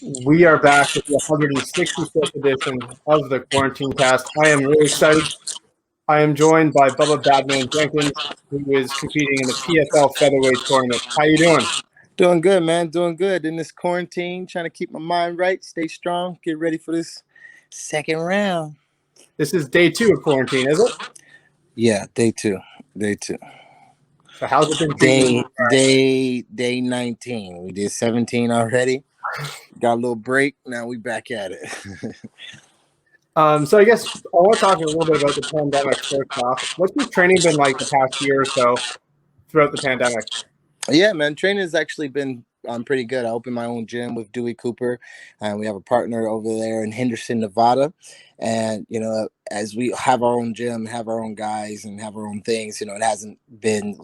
We are back with the 165th edition of the Quarantine Cast. I am really excited. I am joined by Bubba Badman Jenkins, who is competing in the PFL Featherweight Tournament. How you doing? Doing good, man. Doing good in this quarantine. Trying to keep my mind right, stay strong, get ready for this second round. This is day 2 of quarantine, is it? Yeah, day two. Day two. So how's it been treating you? Day 19. We did 17 already. Got a little break. Now we back at it. So I guess I want to talk a little bit about the pandemic first off. What's your training been like the past year or so throughout the pandemic? Yeah, man. Training has actually been pretty good. I opened my own gym with Dewey Cooper, and we have a partner over there in Henderson, Nevada. And as we have our own gym, have our own guys, and have our own things, it hasn't been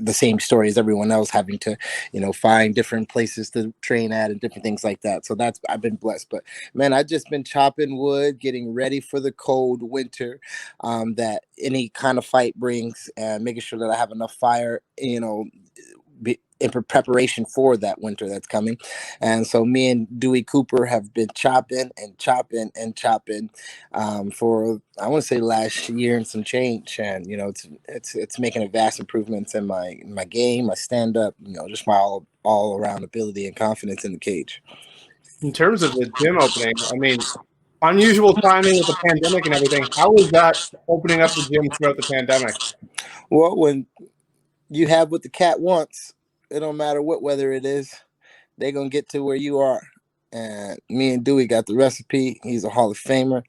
the same story as everyone else having to find different places to train at and different things like that. So that's I've been blessed. But man, I've just been chopping wood, getting ready for the cold winter that any kind of fight brings, and making sure that I have enough fire. In preparation for that winter that's coming. And so me and Dewey Cooper have been chopping and chopping and chopping for I want to say last year and some change. And it's making a vast improvements in my game, my stand up, just my all around ability and confidence in the cage. In terms of the gym opening, I mean, unusual timing with the pandemic and everything. How was that opening up the gym throughout the pandemic? Well, when you have what the cat wants, it don't matter what weather it is, they're gonna get to where you are. And me and Dewey got the recipe. He's a Hall of Famer.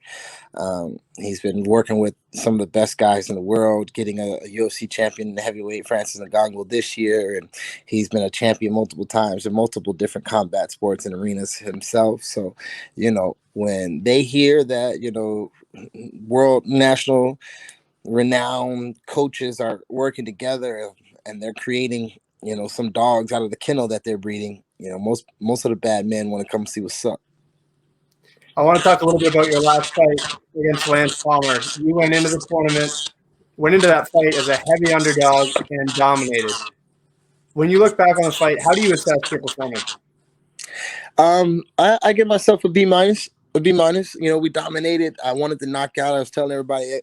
He's been working with some of the best guys in the world, getting a UFC champion in the heavyweight, Francis Ngannou, this year, and he's been a champion multiple times in multiple different combat sports and arenas himself. So, when they hear that, world national renowned coaches are working together and they're creating some dogs out of the kennel that they're breeding, most of the bad men want to come see what's up. I want to talk a little bit about your last fight against Lance Palmer. You went into the tournament, went into that fight as a heavy underdog and dominated. When you look back on the fight, how do you assess your performance? I give myself a B minus. A B minus. We dominated. I wanted to knock out. I was telling everybody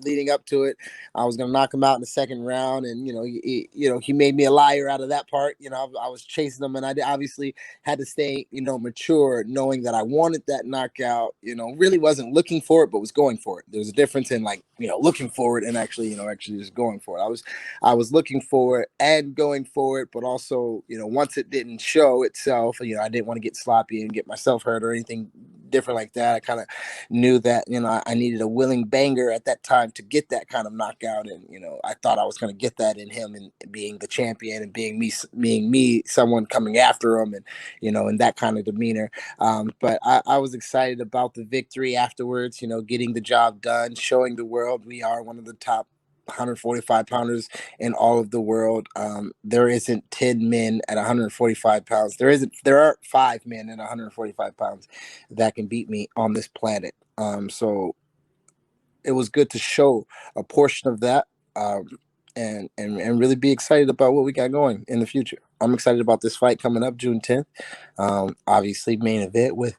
leading up to it, I was going to knock him out in the second round, and he made me a liar out of that part. I was chasing him, and I obviously had to stay mature, knowing that I wanted that knockout. Really wasn't looking for it, but was going for it. There's a difference in looking for it and actually just going for it. I was looking for it and going for it, but also once it didn't show itself, I didn't want to get sloppy and get myself hurt or anything different like that. I kind of knew that I needed a willing banger at that time to get that kind of knockout, and I thought I was going to get that in him, and being the champion and being me, someone coming after him, and in that kind of demeanor. But I was excited about the victory afterwards. Getting the job done, showing the world we are one of the top 145 pounders in all of the world. There isn't 10 men at 145 pounds. There are 5 men at 145 pounds that can beat me on this planet. So it was good to show a portion of that, and really be excited about what we got going in the future. I'm excited about this fight coming up June 10th. Obviously main event with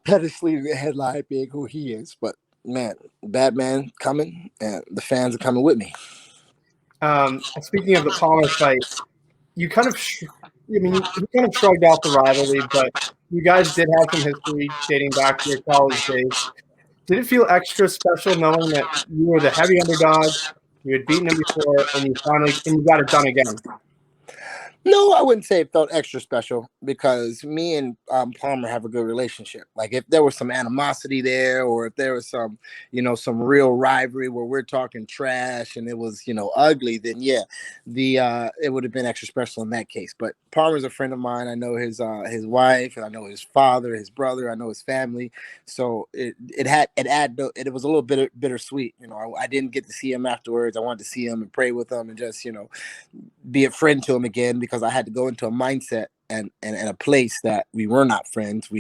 Pettis leading the headline, being who he is, but man, Batman coming, and the fans are coming with me. Speaking of the Palmer fight, you kind of, you kind of shrugged off the rivalry, but you guys did have some history dating back to your college days. Did it feel extra special knowing that you were the heavy underdog, you had beaten him before, and you got it done again? No, I wouldn't say it felt extra special, because me and Palmer have a good relationship. Like, if there was some animosity there, or if there was some real rivalry where we're talking trash and it was, ugly, then yeah, it would have been extra special in that case. But Palmer's a friend of mine. I know his wife, and I know his father, his brother. I know his family. So it was a little bit bittersweet. I didn't get to see him afterwards. I wanted to see him and pray with him and just be a friend to him again, because I had to go into a mindset and a place that we were not friends.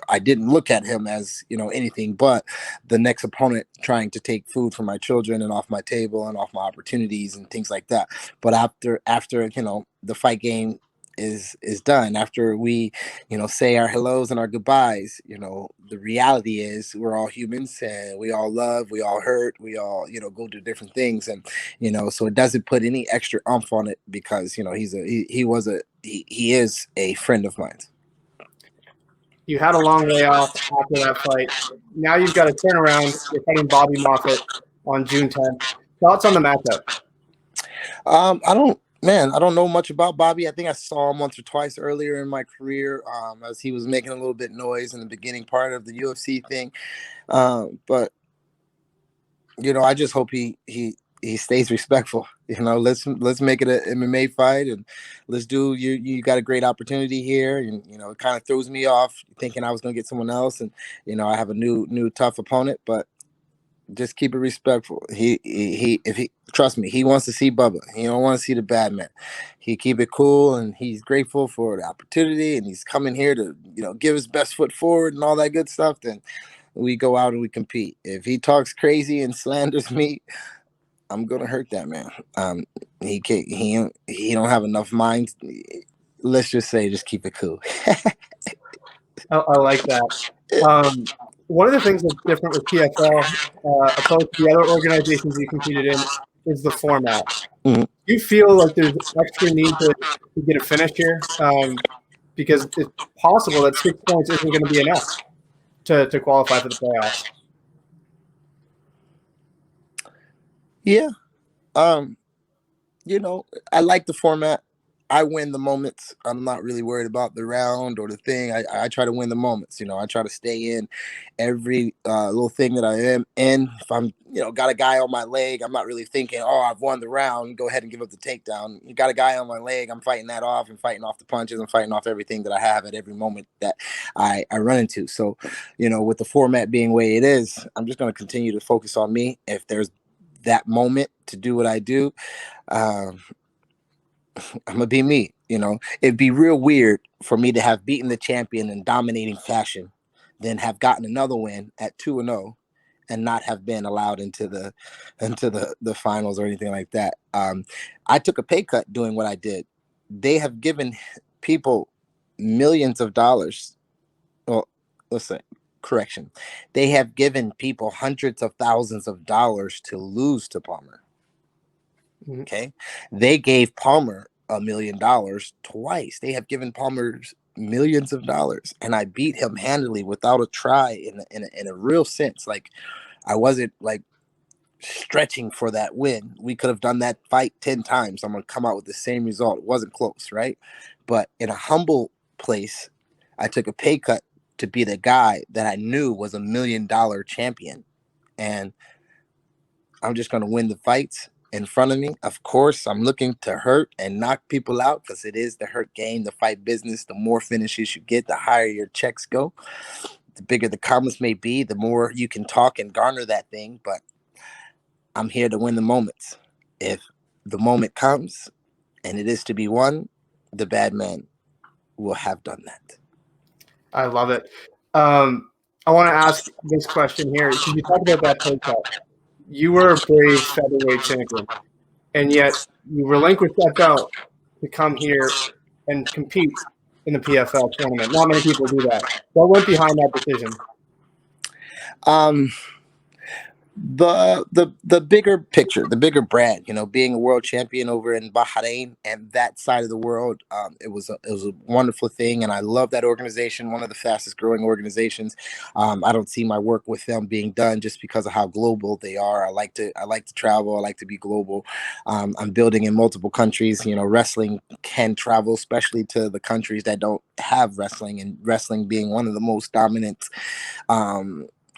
I didn't look at him as anything but the next opponent trying to take food from my children and off my table and off my opportunities and things like that. But after the fight game is done, after we, say our hellos and our goodbyes, the reality is we're all humans, and we all love, we all hurt, we all, go through different things. And so it doesn't put any extra umph on it, because he is a friend of mine. You had a long layoff after that fight. Now you've got a turnaround. You're fighting Bobby Moffett on June 10th. Thoughts on the matchup? I don't know much about Bobby. I think I saw him once or twice earlier in my career, as he was making a little bit noise in the beginning part of the UFC thing. But I just hope he stays respectful. Let's make it an MMA fight, and let's do. You got a great opportunity here, and it kind of throws me off thinking I was going to get someone else, and I have a new tough opponent, but just keep it respectful. If he trust me, he wants to see Bubba. He don't want to see the bad man. He keep it cool, and he's grateful for the opportunity, and he's coming here to give his best foot forward and all that good stuff. Then we go out and we compete. If he talks crazy and slanders me, I'm gonna hurt that man. He can't. He don't have enough mind. Let's just say, just keep it cool. I like that. One of the things that's different with PFL, opposed to the other organizations you competed in, is the format. Mhm. Do you feel like there's extra need to get a finish here? Because it's possible that 6 points isn't going to be enough to qualify for the playoffs. Yeah. I like the format. I win the moments. I'm not really worried about the round or the thing. I try to win the moments. I try to stay in every little thing that I am in. If I'm, got a guy on my leg, I'm not really thinking, oh, I've won the round, go ahead and give up the takedown. You got a guy on my leg, I'm fighting that off and fighting off the punches and fighting off everything that I have at every moment that I run into. So, with the format being the way it is, I'm just going to continue to focus on me. If there's that moment to do what I do, I'm gonna be me. It'd be real weird for me to have beaten the champion in dominating fashion, then have gotten another win at 2-0, and not have been allowed into the finals or anything like that. I took a pay cut doing what I did. They have given people millions of dollars. Well, listen, correction. They have given people hundreds of thousands of dollars to lose to Palmer. Okay. They gave Palmer $1 million twice. They have given Palmer millions of dollars, and I beat him handily without a try in a real sense. Like, I wasn't like stretching for that win. We could have done that fight 10 times. I'm going to come out with the same result. It wasn't close, right? But in a humble place, I took a pay cut to be the guy that I knew was $1 million champion. And I'm just going to win the fights in front of me. Of course, I'm looking to hurt and knock people out, because it is the hurt game, the fight business. The more finishes you get, the higher your checks go. The bigger the comments may be, the more you can talk and garner that thing. But I'm here to win the moments. If the moment comes and it is to be won, the bad man will have done that. I love it. I want to ask this question here. So you talked about that pay cut. You were a brave featherweight champion, and yet you relinquished that belt to come here and compete in the PFL tournament. Not many people do that. What went behind that decision? The bigger picture, the bigger brand, being a world champion over in Bahrain and that side of the world, it was a wonderful thing, and I love that organization, one of the fastest growing organizations. I don't see my work with them being done just because of how global they are. I like to travel. I like to be global. I'm building in multiple countries. Wrestling can travel, especially to the countries that don't have wrestling, and wrestling being one of the most dominant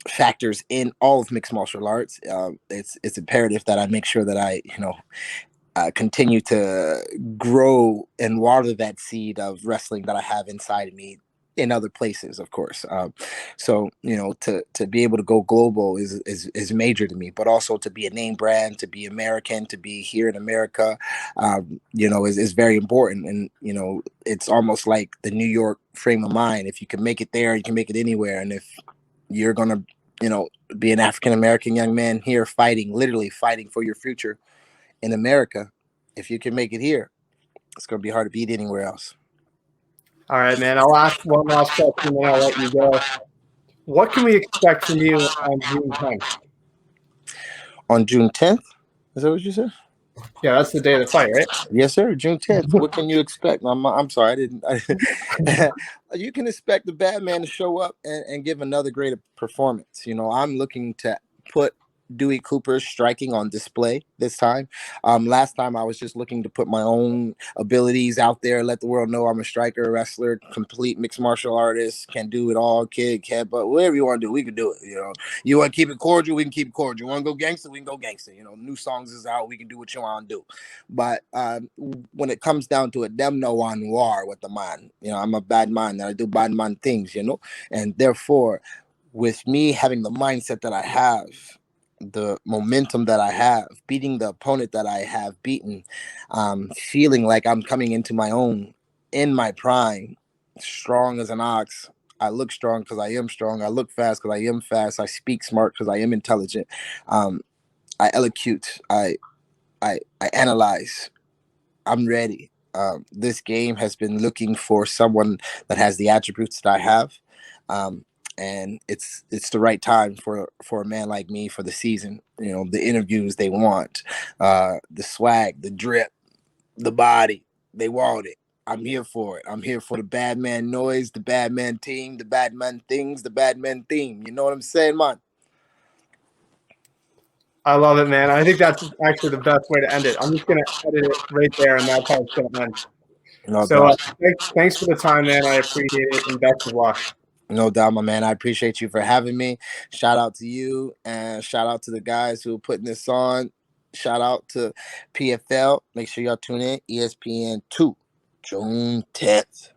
factors in all of mixed martial arts. It's imperative that I make sure that I continue to grow and water that seed of wrestling that I have inside of me in other places, of course. So to be able to go global is major to me, but also to be a name brand, to be American, to be here in America, is very important. And it's almost like the New York frame of mind. If you can make it there, you can make it anywhere. And if you're gonna be an African-American young man here literally fighting for your future in America, if you can make it here, it's going to be hard to beat anywhere else. All right, man. I'll ask one last question, then I'll let you go. What can we expect from you on June 10th? On June 10th, is that what you said? Yeah, that's the day of the fight, right? Yes, sir. June 10th. What can you expect? I'm sorry, I didn't. You can expect the bad man to show up and give another great performance. You know, I'm looking to put Dewey Cooper's striking on display this time. Last time I was just looking to put my own abilities out there, let the world know I'm a striker, wrestler, complete mixed martial artist, can do it all, kid, cat, but whatever you want to do, we can do it. You know, you want to keep it cordial, we can keep it cordial. You want to go gangster, we can go gangster. You know, new songs is out, we can do what you want to do. But when it comes down to it, them know I'm war with the man. You know, I'm a bad man and I do bad man things, you know, and therefore, with me having the mindset that I have, the momentum that I have, beating the opponent that I have beaten, feeling like I'm coming into my own in my prime, strong as an ox. I look strong because I am strong. I look fast because I am fast. I speak smart because I am intelligent. I elocute. I analyze. I'm ready. This game has been looking for someone that has the attributes that I have. Um, and it's the right time for a man like me for the season. You know, the interviews they want, the swag, the drip, the body, they want it. I'm here for it. I'm here for the bad man noise, the bad man team, the bad man things, the bad man theme. You know what I'm saying, man? I love it, man. I think that's actually the best way to end it. I'm just going to edit it right there, and that's how it's going to end. No So doubt. thanks for the time, man. I appreciate it, and best of luck. No doubt, my man. I appreciate you for having me. Shout out to you and shout out to the guys who are putting this on. Shout out to PFL. Make sure y'all tune in. ESPN 2, June 10th.